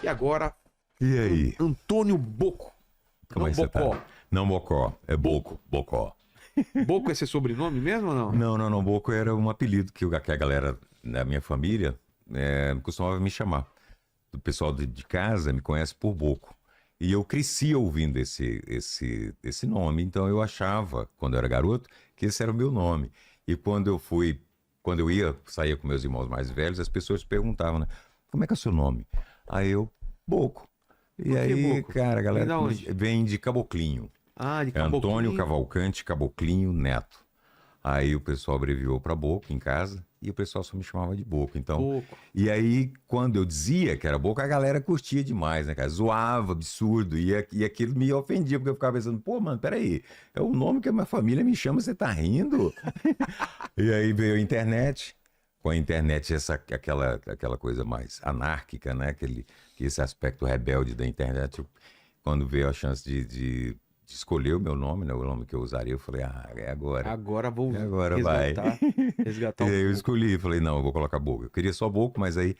E agora, E aí? Antônio Boco. Como Não é que você Bocó. tá? Não Bocó, é Boco, Bocó. Boco é seu sobrenome mesmo ou não? Não, Boco era um apelido que a galera da minha família costumava me chamar. O pessoal de casa me conhece por Boco. E eu cresci ouvindo esse nome, então eu achava, quando eu era garoto, que esse era o meu nome. E quando eu saía com meus irmãos mais velhos, as pessoas perguntavam, né? Como é que é o seu nome? Aí eu, Boco. E Por que aí, Boco? cara, a Vem galera da onde? vem de Caboclinho. Ah, de É Antônio Caboclinho. Cavalcante Caboclinho Neto. Aí o pessoal abreviou para Boco em casa e o pessoal só me chamava de Boco. Então, Boco. e aí quando eu dizia que era Boco, a galera curtia demais, né, cara? Zoava, absurdo. E aquilo me ofendia, porque eu ficava pensando, pô, mano, peraí, é o nome que a minha família me chama, você tá rindo? E aí veio a internet. Com a internet, aquela coisa mais anárquica, né? Esse aspecto rebelde da internet. Quando veio a chance de escolher o meu nome, né? O nome que eu usaria, eu falei, é agora. Agora vou Agora vai. resgatar E aí eu Boco. escolhi, falei, não, eu vou colocar Boco. Eu queria só Boco, mas aí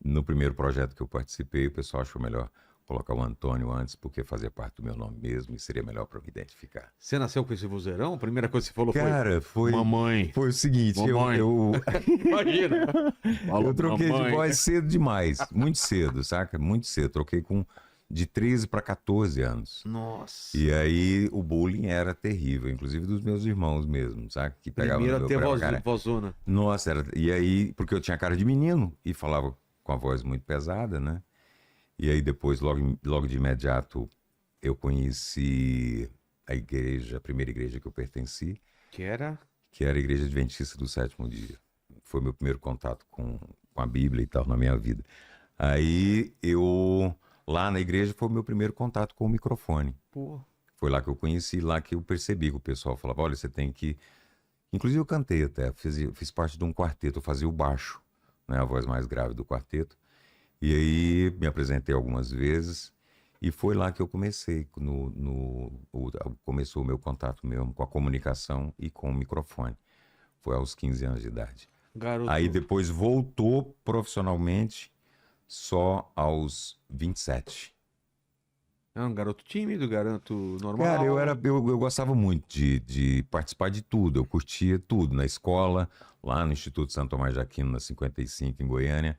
no primeiro projeto que eu participei, o pessoal achou melhor colocar o Antônio antes, porque fazia parte do meu nome mesmo e seria melhor para me identificar. Você nasceu com esse vozeirão? A primeira coisa que você falou Cara, Mamãe. foi o seguinte, Mamãe. Imagina. Eu troquei Mamãe. de voz cedo demais, muito cedo, saca? Muito cedo. Troquei de 13 para 14 anos. Nossa. E aí o bullying era terrível, inclusive dos meus irmãos mesmo, sabe? Que pegavam Primeiro no a meu ter pé, cara. vozona. Nossa, e aí, porque eu tinha cara de menino e falava com a voz muito pesada, né? E aí depois, logo de imediato, eu conheci a primeira igreja que eu pertenci, Que era? que era a Igreja Adventista do Sétimo Dia. Foi meu primeiro contato com a Bíblia e tal na minha vida. Aí lá na igreja foi o meu primeiro contato com o microfone. Pô. Foi lá que eu conheci, lá que eu percebi que o pessoal falava, olha, você tem que... Inclusive eu cantei até, fiz parte de um quarteto, eu fazia o baixo, né, a voz mais grave do quarteto. E aí me apresentei algumas vezes e foi lá que eu comecei, começou o meu contato mesmo com a comunicação e com o microfone. Foi aos 15 anos de idade. Garoto. Aí depois voltou profissionalmente só aos 27. É um garoto tímido, garoto normal? Cara, eu gostava muito de participar de tudo, eu curtia tudo, na escola, lá no Instituto Santo Tomás de Aquino, na 55, em Goiânia,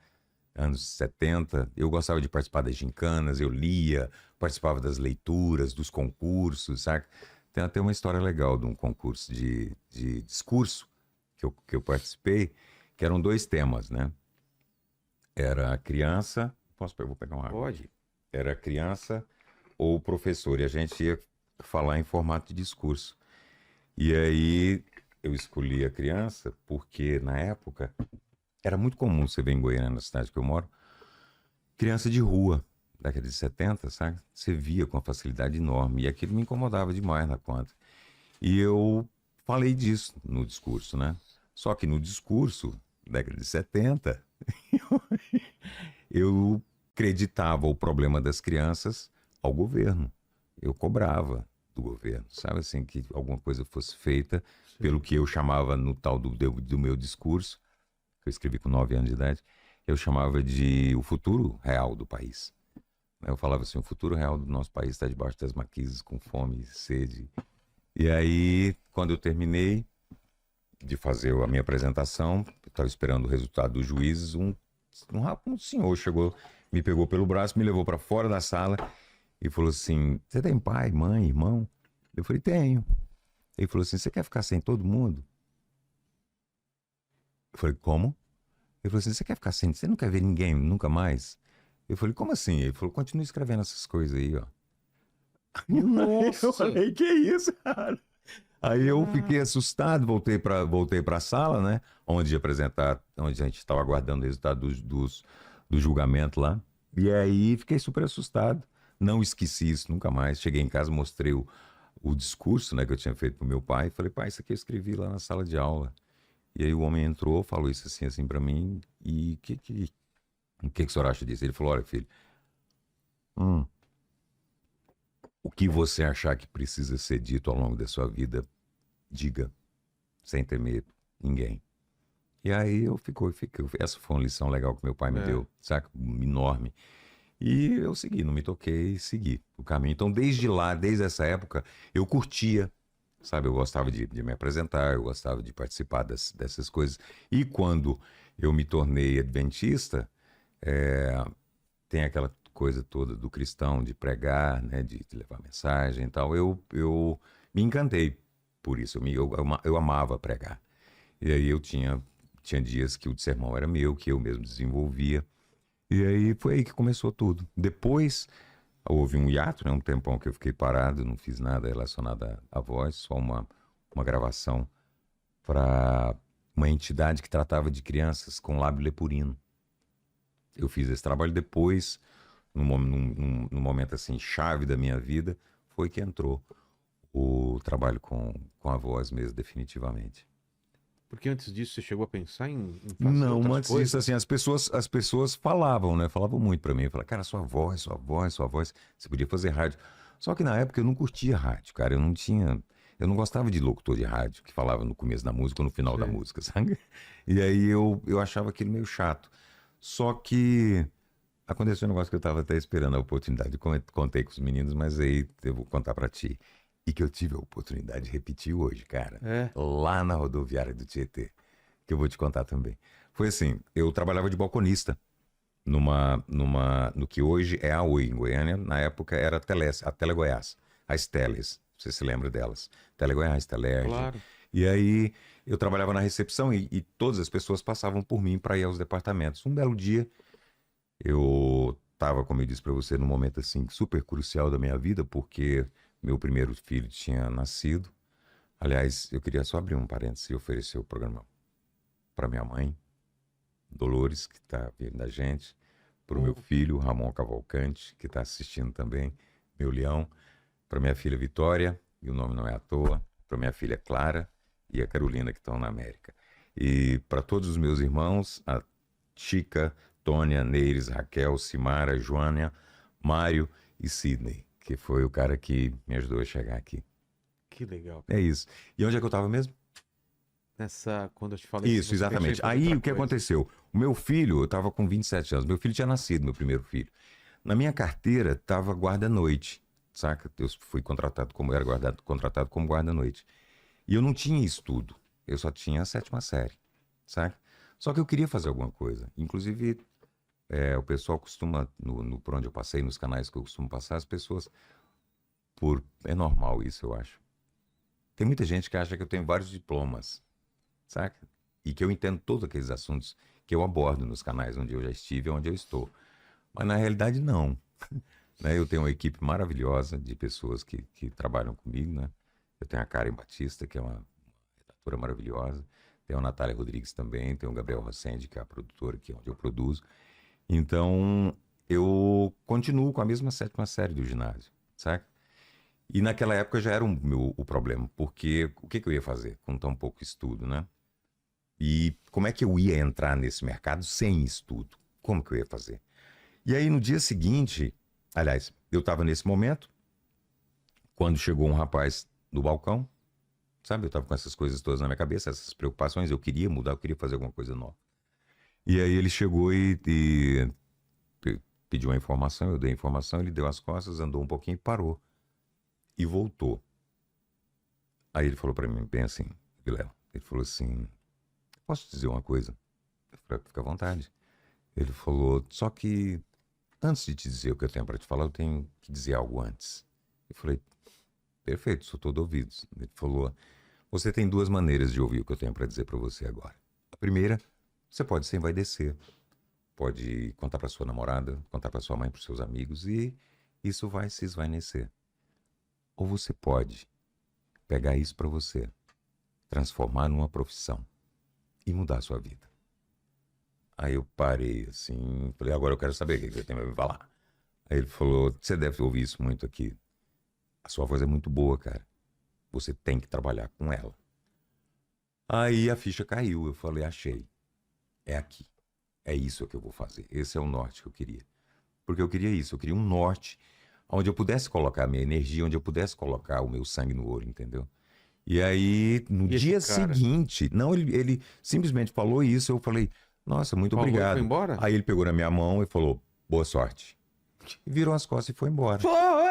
anos 70, eu gostava de participar das gincanas, eu lia, participava das leituras, dos concursos, sabe? Tem até uma história legal de um concurso de discurso que eu participei, que eram 2 temas, né? Era a criança... Vou pegar uma água? Pode. Era criança ou professor, e a gente ia falar em formato de discurso. E aí eu escolhi a criança porque, na época, era muito comum você ver em Goiânia, na cidade que eu moro, criança de rua, década de 70, sabe? Você via com uma facilidade enorme, e aquilo me incomodava demais na conta. E eu falei disso no discurso, né? Só que no discurso, década de 70, eu acreditava o problema das crianças ao governo. Eu cobrava do governo, sabe assim, que alguma coisa fosse feita pelo que eu chamava no tal do meu discurso, que eu escrevi com 9 anos de idade, eu chamava de o futuro real do país. Eu falava assim, o futuro real do nosso país está debaixo das marquises, com fome e sede. E aí, quando eu terminei de fazer a minha apresentação, eu estava esperando o resultado dos juízes, um senhor chegou, me pegou pelo braço, me levou para fora da sala e falou assim, você tem pai, mãe, irmão? Eu falei, tenho. Ele falou assim, você quer ficar sem todo mundo? Eu falei, como? Ele falou assim, você quer ficar sem, você não quer ver ninguém nunca mais? Eu falei, como assim? Ele falou, continue escrevendo essas coisas aí, ó. Nossa! Eu falei, que isso, cara? Aí eu fiquei assustado, voltei pra sala, né? Onde a gente estava aguardando o resultado do julgamento lá. E aí fiquei super assustado. Não esqueci isso nunca mais. Cheguei em casa, mostrei o discurso, né, que eu tinha feito pro meu pai. Falei, pai, isso aqui eu escrevi lá na sala de aula. E aí o homem entrou, falou isso assim pra mim. E o que o senhor acha disso? Ele falou, olha, filho, o que você achar que precisa ser dito ao longo da sua vida, diga, sem temer ninguém. E aí eu fiquei. Essa foi uma lição legal que meu pai me deu, saca? Enorme. E eu segui, não me toquei, segui o caminho. Então, desde lá, desde essa época, eu curtia, sabe? Eu gostava de me apresentar, eu gostava de participar dessas coisas. E quando eu me tornei adventista, é, tem aquela coisa toda do cristão, de pregar, né? De levar mensagem e tal. Eu me encantei por isso, eu amava pregar. E aí eu tinha dias que o sermão era meu, que eu mesmo desenvolvia. E aí foi aí que começou tudo. Depois houve um hiato, né? Um tempão que eu fiquei parado, não fiz nada relacionado à voz, só uma gravação para uma entidade que tratava de crianças com lábio leporino. Eu fiz esse trabalho depois, num momento assim, chave da minha vida, foi que entrou o trabalho com a voz mesmo, definitivamente. Porque antes disso você chegou a pensar em fazer Não, outras antes coisas? disso, assim, as pessoas falavam, né? Falavam muito pra mim. Falavam, cara, sua voz, você podia fazer rádio. Só que na época eu não curtia rádio, cara. Eu não gostava de locutor de rádio que falava no começo da música ou no final da Sei. música, sabe? E aí eu achava aquilo meio chato. Só que aconteceu um negócio que eu tava até esperando a oportunidade. Contei com os meninos, mas aí eu vou contar pra ti. E que eu tive a oportunidade de repetir hoje, cara. É. Lá na rodoviária do Tietê, que eu vou te contar também. Foi assim, eu trabalhava de balconista no que hoje é a Oi, em Goiânia. Na época era a Tele Goiás, as Teles, você se lembra delas. Tele Goiás, Telerge. Claro. E aí eu trabalhava na recepção e todas as pessoas passavam por mim para ir aos departamentos. Um belo dia, eu estava, como eu disse para você, num momento assim super crucial da minha vida, porque meu primeiro filho tinha nascido. Aliás, eu queria só abrir um parênteses e oferecer o programa para minha mãe, Dolores, que está vendo da gente, para o meu filho, Ramon Cavalcante, que está assistindo também, meu leão, para minha filha Vitória, e o nome não é à toa, para minha filha Clara e a Carolina, que estão na América. E para todos os meus irmãos, a Chica, Tônia, Neires, Raquel, Simara, Joânia, Mário e Sidney, que foi o cara que me ajudou a chegar aqui. Que legal. É isso. E onde é que eu estava mesmo? Quando eu te falei Isso, você pensou em exatamente. fazer Aí outra o que coisa. aconteceu? O meu filho, eu estava com 27 anos, meu filho tinha nascido, meu primeiro filho. Na minha carteira estava guarda-noite, saca? Eu fui contratado como contratado como guarda-noite. E eu não tinha estudo, eu só tinha a 7ª série, saca? Só que eu queria fazer alguma coisa. Inclusive, o pessoal costuma, por onde eu passei, nos canais que eu costumo passar, as pessoas, é normal isso, eu acho. Tem muita gente que acha que eu tenho vários diplomas, saca? E que eu entendo todos aqueles assuntos que eu abordo nos canais onde eu já estive e onde eu estou. Mas na realidade, não. Né? Eu tenho uma equipe maravilhosa de pessoas que trabalham comigo, né? Eu tenho a Karen Batista, que é uma redatora maravilhosa. Tenho a Natália Rodrigues também. Tenho o Gabriel Rossende, que é a produtora, que é onde eu produzo. Então, eu continuo com a mesma 7ª série do ginásio, saca? E naquela época já era o problema, porque o que eu ia fazer com tão pouco estudo, né? E como é que eu ia entrar nesse mercado sem estudo? Como que eu ia fazer? E aí no dia seguinte, aliás, eu estava nesse momento, quando chegou um rapaz no balcão, sabe? Eu estava com essas coisas todas na minha cabeça, essas preocupações, eu queria mudar, eu queria fazer alguma coisa nova. E aí ele chegou e pediu uma informação, eu dei a informação, ele deu as costas, andou um pouquinho e parou. E voltou. Aí ele falou para mim, bem assim, Vilela, ele falou assim, posso te dizer uma coisa? Eu falei, fica à vontade. Ele falou, só que antes de te dizer o que eu tenho para te falar, eu tenho que dizer algo antes. Eu falei, perfeito, sou todo ouvidos. Ele falou, você tem 2 maneiras de ouvir o que eu tenho para dizer para você agora. A primeira, você pode se envaidecer, pode contar para sua namorada, contar para sua mãe, para seus amigos, e isso vai se esvanecer. Ou você pode pegar isso para você, transformar numa profissão e mudar a sua vida. Aí eu parei assim, falei, agora eu quero saber o que você tem para me falar. Aí ele falou, você deve ouvir isso muito aqui. A sua voz é muito boa, cara. Você tem que trabalhar com ela. Aí a ficha caiu, eu falei, achei. É aqui. É isso que eu vou fazer. Esse é o norte que eu queria. Porque eu queria isso, eu queria um norte onde eu pudesse colocar a minha energia, onde eu pudesse colocar o meu sangue no ouro, entendeu? E aí, no dia seguinte, não, ele simplesmente falou isso, eu falei, nossa, muito Falou e obrigado. foi embora? Aí ele pegou na minha mão e falou, boa sorte. Virou as costas e foi embora.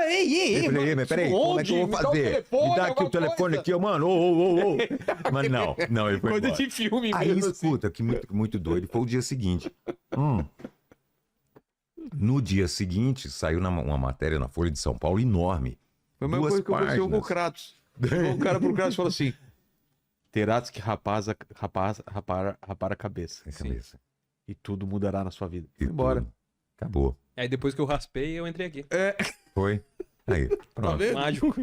Ei, Eu falei, mano, mas peraí, como é que eu vou fazer? Me dá aqui o telefone aqui, mano. Ô. Mas não, ele foi Coisa embora. de filme Aí, mesmo, assim. escuta, que muito doido. Foi o dia seguinte. No dia seguinte, saiu uma matéria na Folha de São Paulo enorme. Foi a mesma coisa que aconteceu com o Kratos. Chegou o cara pro Kratos e falou assim: terás que rapar a cabeça. Sem Sim. cabeça. E tudo mudará na sua vida. E Foi embora. tudo. Acabou. Aí depois que eu raspei, eu entrei aqui. Foi. Aí, Tá pronto. vendo? Mágico.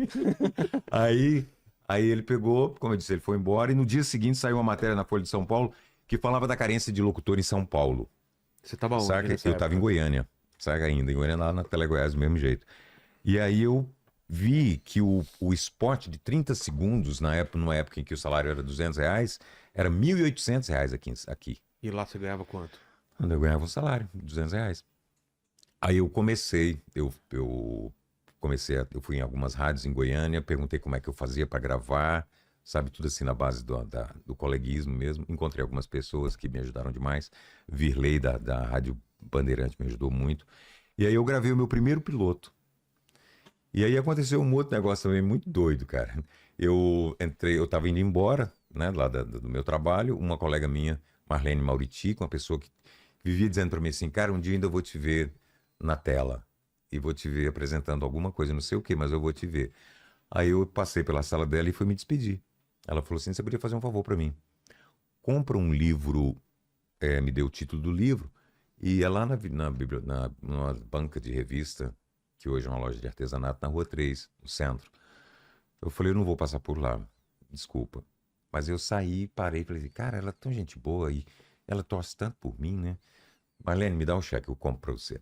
Aí ele pegou, como eu disse, ele foi embora. E no dia seguinte saiu uma matéria na Folha de São Paulo que falava da carência de locutor em São Paulo. Você tava onde? Saca? nessa Eu tava em época? Goiânia. Saca ainda? Em Goiânia, lá na Tele Goiás, do mesmo jeito. E aí eu vi que o spot de 30 segundos, numa época em que o salário era R$200, era R$1.800 aqui. E lá você ganhava quanto? Quando eu ganhava um salário, R$200. Aí eu comecei, eu fui em algumas rádios em Goiânia, perguntei como é que eu fazia para gravar, sabe, tudo assim na base do coleguismo mesmo. Encontrei algumas pessoas que me ajudaram demais. Virley da Rádio Bandeirante me ajudou muito. E aí eu gravei o meu primeiro piloto. E aí aconteceu um outro negócio também muito doido, cara. Eu tava indo embora, né, lá do meu trabalho, uma colega minha, Marlene Mauriti, uma pessoa que vivia dizendo para mim assim, cara, um dia ainda eu vou te ver na tela e vou te ver apresentando alguma coisa, não sei o que, mas eu vou te ver. Aí eu passei pela sala dela e fui me despedir. Ela falou assim, você podia fazer um favor para mim? Compra um livro, me deu o título do livro, e é lá numa banca de revista, que hoje é uma loja de artesanato, na Rua 3, no centro. Eu falei, eu não vou passar por lá, desculpa. Mas eu saí, parei e falei assim, cara, ela é tão gente boa e ela torce tanto por mim, né? Marlene, me dá um cheque, eu compro pra você.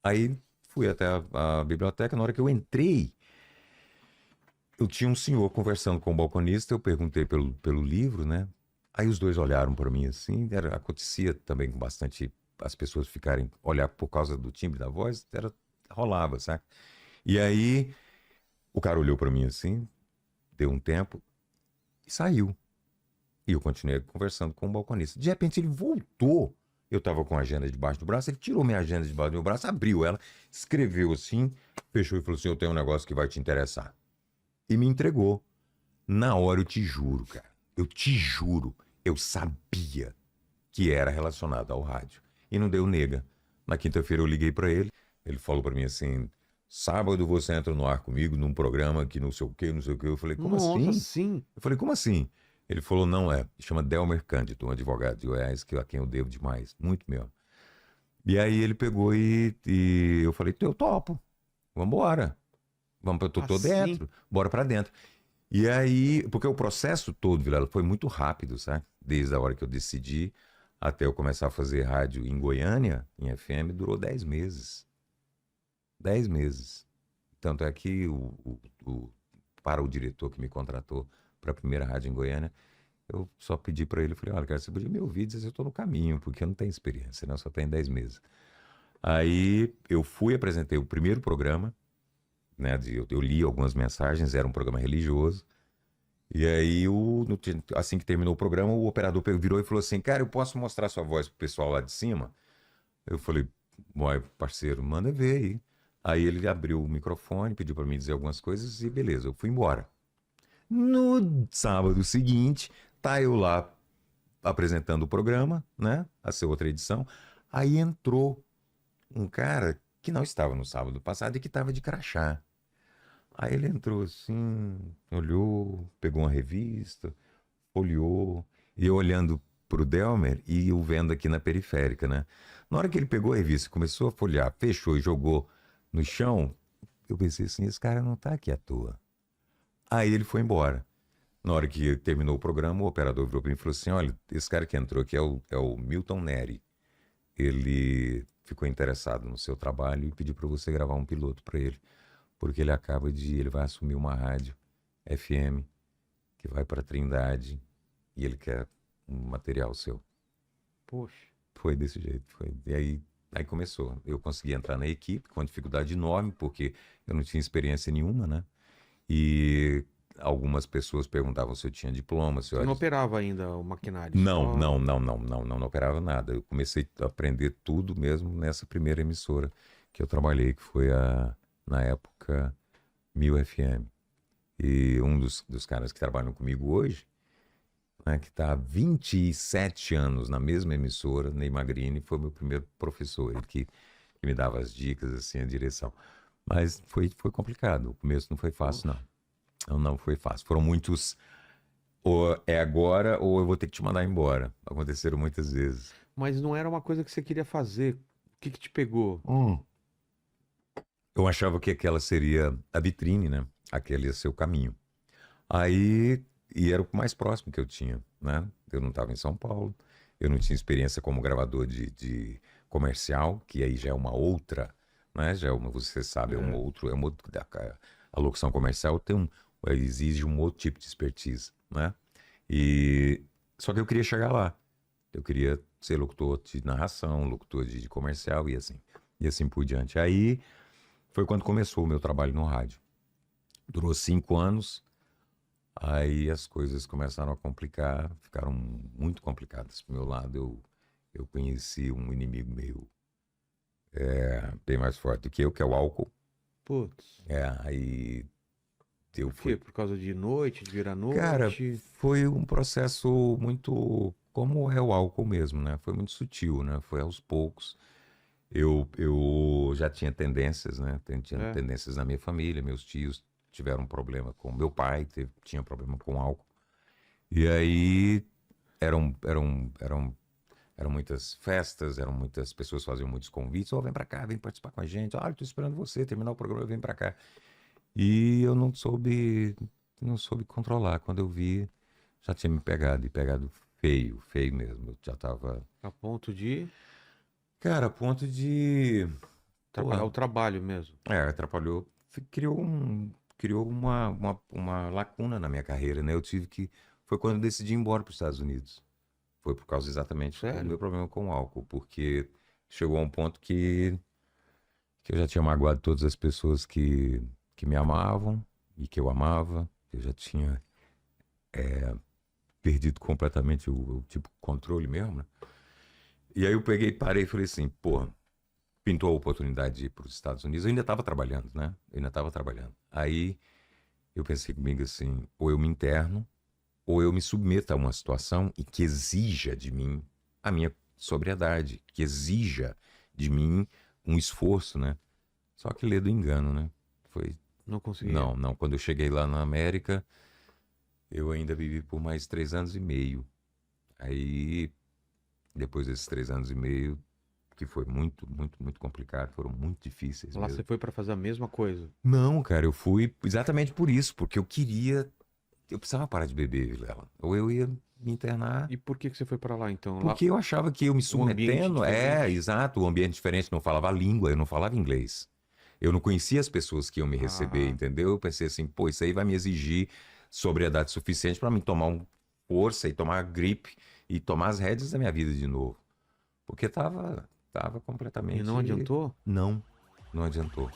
Aí fui até a biblioteca, na hora que eu entrei, eu tinha um senhor conversando com o balconista, eu perguntei pelo livro, né? Aí os dois olharam para mim assim, acontecia também com bastante, as pessoas olhar por causa do timbre da voz, rolava, sabe? E aí o cara olhou para mim assim, deu um tempo e saiu. E eu continuei conversando com o balconista. De repente ele voltou. Eu estava com a agenda debaixo do braço, ele tirou minha agenda debaixo do meu braço, abriu ela, escreveu assim, fechou e falou assim, eu tenho um negócio que vai te interessar. E me entregou. Na hora, eu te juro, cara, eu sabia que era relacionado ao rádio. E não deu nega. Na quinta-feira eu liguei para ele, ele falou para mim assim, sábado você entra no ar comigo num programa que não sei o que, não sei o que. Eu falei, como assim? Sim. Eu falei, como assim? Ele falou, não, chama Delmer Cândido, um advogado de Goiás, a quem eu devo demais, muito mesmo. E aí ele pegou e eu falei, eu topo, vambora. Eu tô dentro, bora pra dentro. E aí, porque o processo todo, Vilela, foi muito rápido, sabe? Desde a hora que eu decidi até eu começar a fazer rádio em Goiânia, em FM, durou 10 meses. 10 meses. Tanto é que para o diretor que me contratou para a primeira rádio em Goiânia, eu só pedi para ele, falei, olha, cara, você podia me ouvir e dizer se eu estou no caminho, porque eu não tenho experiência, né? Eu só tenho 10 meses. Aí eu apresentei o primeiro programa, né? Eu li algumas mensagens, era um programa religioso, e aí, assim que terminou o programa, o operador virou e falou assim, cara, eu posso mostrar sua voz pro pessoal lá de cima? Eu falei, parceiro, manda ver aí. Aí ele abriu o microfone, pediu para mim dizer algumas coisas e beleza, eu fui embora. No sábado seguinte, tá eu lá apresentando o programa, né? A sua outra edição. Aí entrou um cara que não estava no sábado passado e que estava de crachá. Aí ele entrou assim, olhou, pegou uma revista, olhou, e eu olhando pro Delmer e eu vendo aqui na periférica, né? Na hora que ele pegou a revista, começou a folhear, fechou e jogou no chão, eu pensei assim, esse cara não tá aqui à toa. Aí ele foi embora. Na hora que terminou o programa, o operador virou para mim e falou assim, olha, esse cara que entrou aqui é o Milton Neri. Ele ficou interessado no seu trabalho e pediu para você gravar um piloto para ele. Porque ele vai assumir uma rádio FM que vai para Trindade e ele quer um material seu. Poxa. Foi desse jeito, foi. E aí começou. Eu consegui entrar na equipe com uma dificuldade enorme, porque eu não tinha experiência nenhuma, né? E algumas pessoas perguntavam se eu tinha diploma. Você não operava ainda o maquinário? Não operava nada. Eu comecei a aprender tudo mesmo nessa primeira emissora que eu trabalhei, que foi na época 1000 FM. E um dos caras que trabalham comigo hoje, né, que está há 27 anos na mesma emissora, Ney Magrini, foi meu primeiro professor, ele que me dava as dicas, assim, a direção. Mas foi complicado, o começo não foi fácil, não. Não foi fácil. Foram muitos, ou é agora ou eu vou ter que te mandar embora. Aconteceram muitas vezes. Mas não era uma coisa que você queria fazer. O que te pegou? Eu achava que aquela seria a vitrine, né? Aquele ia ser o caminho. Aí, e era o mais próximo que eu tinha, né? Eu não estava em São Paulo, eu não tinha experiência como gravador de comercial, que aí já é uma outra, né? Já é uma, você sabe, é um outro, a locução comercial exige um outro tipo de expertise, né? E só que eu queria chegar lá. Eu queria ser locutor de narração, locutor de comercial e assim por diante. Aí foi quando começou o meu trabalho no rádio. Durou 5 anos, aí as coisas começaram a complicar, ficaram muito complicadas pro meu lado. Eu conheci um inimigo meio bem mais forte do que eu, que é o álcool. Putz. Aí eu Por quê? Por causa de noite, de virar noite? Cara, foi um processo muito, como é o álcool mesmo, né? Foi muito sutil, né? Foi aos poucos. Eu já tinha tendências, né? Tinha tendências na minha família, meus tios tiveram problema com meu pai, tinha problema com álcool. E aí eram muitas festas, eram muitas pessoas faziam muitos convites. Vem pra cá, vem participar com a gente. Eu tô esperando você terminar o programa, vem pra cá. E eu não soube controlar. Quando eu vi, já tinha me pegado, e pegado feio mesmo. Eu já tava... A ponto de Cara, a ponto de... atrapalhar o trabalho mesmo. Atrapalhou. Criou uma lacuna na minha carreira, né? Foi quando eu decidi ir embora para os Estados Unidos. Foi por causa exatamente do meu problema com o álcool. Porque chegou a um ponto que eu já tinha magoado todas as pessoas que me amavam e que eu amava. Eu já tinha perdido completamente o tipo controle mesmo, né? E aí eu parei e falei assim, porra, pintou a oportunidade de ir para os Estados Unidos. Eu ainda estava trabalhando, né? Aí eu pensei comigo assim, ou eu me interno, ou eu me submeto a uma situação e que exija de mim a minha sobriedade, que exija de mim um esforço, né? Só que lê do engano, né? Não consegui. Não. Quando eu cheguei lá na América, eu ainda vivi por mais 3 anos e meio. Aí, depois desses 3 anos e meio, que foi muito, muito, muito complicado, foram muito difíceis Lá mesmo. você foi pra fazer a mesma coisa? Não, cara, eu fui exatamente por isso, porque eu precisava parar de beber, Vilela. Ou eu ia me internar. E por que você foi pra lá, então? Porque eu achava que eu me submetendo... Exato, o ambiente diferente, não falava a língua, eu não falava inglês. Eu não conhecia as pessoas que iam me receber, entendeu? Eu pensei assim, pô, isso aí vai me exigir sobriedade suficiente para mim tomar força e tomar gripe e tomar as rédeas da minha vida de novo. Porque tava completamente... E não adiantou? Não adiantou.